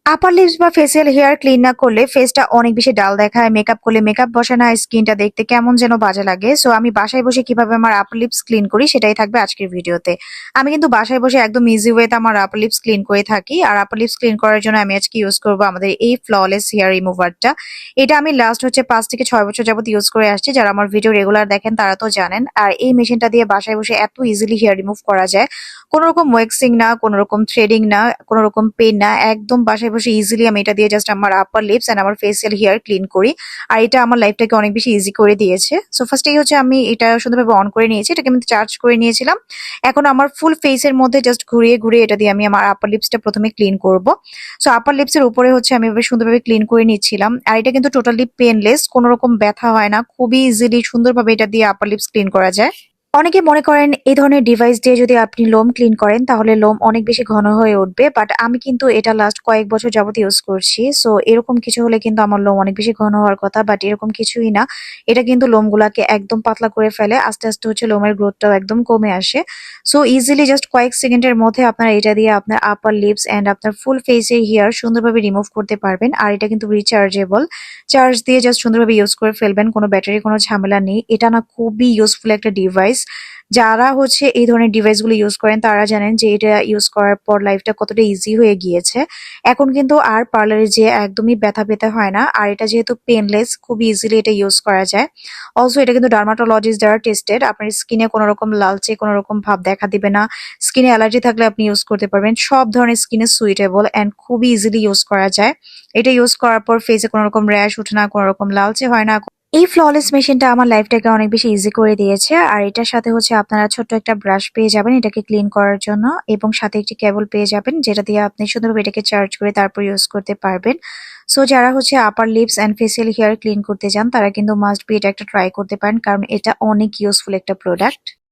আপার lips বা facial hair clean না করলে ফেসটা অনেক বেশি ডাল দেখায়। মেকআপ করলে মেকআপ বসে না, স্কিনটা দেখতে কেমন যেন বাজে লাগে। সো আমি বাসায় বসে কিভাবে আমার আপার লিপস ক্লিন করি সেটাই থাকবে আজকের ভিডিওতে। আমি কিন্তু বাসায় বসে একদম ইজি ওয়েতে আমার আপার লিপস ক্লিন করে থাকি। আর আপার লিপস ক্লিন করার জন্য আমি আজকে ইউজ করবো আমাদের এই ফ্ললেস হেয়ার রিমুভারটা। এটা আমি লাস্ট হচ্ছে 5 থেকে 6 বছর যাবত ইউজ করে আসছি। যারা আমার ভিডিও রেগুলার দেখেন তারা তো জানেন। আর এই মেশিনটা দিয়ে বাসায় বসে এত ইজিলি হেয়ার রিমুভ করা যায়। কোনো রকম ওয়েক্সিং না, কোনো রকম থ্রেডিং না, কোনো রকম পেন না, একদম বাসায় বসে ইজিলি আমি এটা দিয়ে জাস্ট আমার আপার লিপস এন্ড আমার ফেসিয়াল হেয়ার ক্লিন করি। আর এটা আমার লাইফটাকে অনেক বেশি ইজি করে দিয়েছে। সো ফার্স্টেই হচ্ছে আমি এটা সুন্দরভাবে অন করে নিয়েছি, এটাকে আমি চার্জ করে নিয়েছিলাম। এখন আমার ফুল ফেসের মধ্যে জাস্ট ঘুরিয়ে ঘুরিয়ে এটা দিয়ে আমি আমার আপার লিপসটা প্রথমে ক্লিন করব। সো আপার লিপসের উপরে হচ্ছে আমি এভাবে সুন্দরভাবে ক্লিন করে নিচ্ছিলাম। আর এটা কিন্তু টোটালি পেনলেস, কোনো রকম ব্যথা হয় না, খুবই ইজিলি সুন্দরভাবে এটা দিয়ে আপার লিপস ক্লিন করা যায়। অনেকে মনে করেন এই ধরনের ডিভাইস দিয়ে যদি আপনি লোম ক্লিন করেন তাহলে লোম অনেক বেশি ঘন হয়ে উঠবে, বাট আমি কিন্তু এটা লাস্ট কয়েক বছর যাবত ইউজ করছি। সো এরকম কিছু হলে কিন্তু আমার লোম অনেক বেশি ঘন হওয়ার কথা, বাট এরকম কিছুই না। এটা কিন্তু লোমগুলাকে একদম পাতলা করে ফেলে, আস্তে আস্তে হচ্ছে লোমের গ্রোথটাও একদম কমে আসে। সো ইজিলি জাস্ট কয়েক সেকেন্ডের মধ্যে আপনারা এটা দিয়ে আপনার আপার লিপস এন্ড আপনার ফুল ফেসের হেয়ার সুন্দরভাবে রিমুভ করতে পারবেন। আর এটা কিন্তু রিচার্জেবল, চার্জ দিয়ে জাস্ট সুন্দরভাবে ইউজ করে ফেলবেন, কোনো ব্যাটারি কোনো ঝামেলা নেই। এটা না খুবই ইউজফুল একটা ডিভাইস। যারা হচ্ছে এই ধরনের ডিভাইস গুলো ইউজ করেন তারা জানেন যে এটা ইউজ করার পর লাইফটা কতটা ইজি হয়ে গিয়েছে। এখন কিন্তু আর পার্লারে যেয়ে একদমই ব্যথা পেতে হয় না। আর এটা যেহেতু পেনলেস, খুব ইজিলি এটা ইউজ করা যায়। অলসো এটা কিন্তু ডার্মাটোলজিস্ট দ্বারা টেস্টেড। আপনার স্কিনে কোনো রকম লালচে কোনো রকম ভাব দেখা দিবে না। স্কিনে অ্যালার্জি থাকলে আপনি ইউজ করতে পারবেন। সব ধরনের স্কিনে সুইটেবল এন্ড খুবই ইজিলি ইউজ করা যায়। এটা ইউজ করার পর ফেসে কোনো রকম র্যাশ ওঠে না, কোনো রকম লালচে হয় না। এই ফ্ললেস মেশিনটা আমার লাইফটাকে অনেক বেশি ইজি করে দিয়েছে। আর এটার সাথে হচ্ছে আপনারা ছোট্ট একটা ব্রাশ পেয়ে যাবেন এটাকে ক্লিন করার জন্য, এবং সাথে একটি কেবল পেয়ে যাবেন যেটা দিয়ে আপনি সুন্দরভাবে এটাকে চার্জ করে তারপর ইউজ করতে পারবেন। সো যারা হচ্ছে upper lips and facial hair clean করতে চান তারা কিন্তু মাস্ট বি এটা একটা ট্রাই করতে পারেন, কারণ এটা অনেক ইউজফুল একটা প্রোডাক্ট।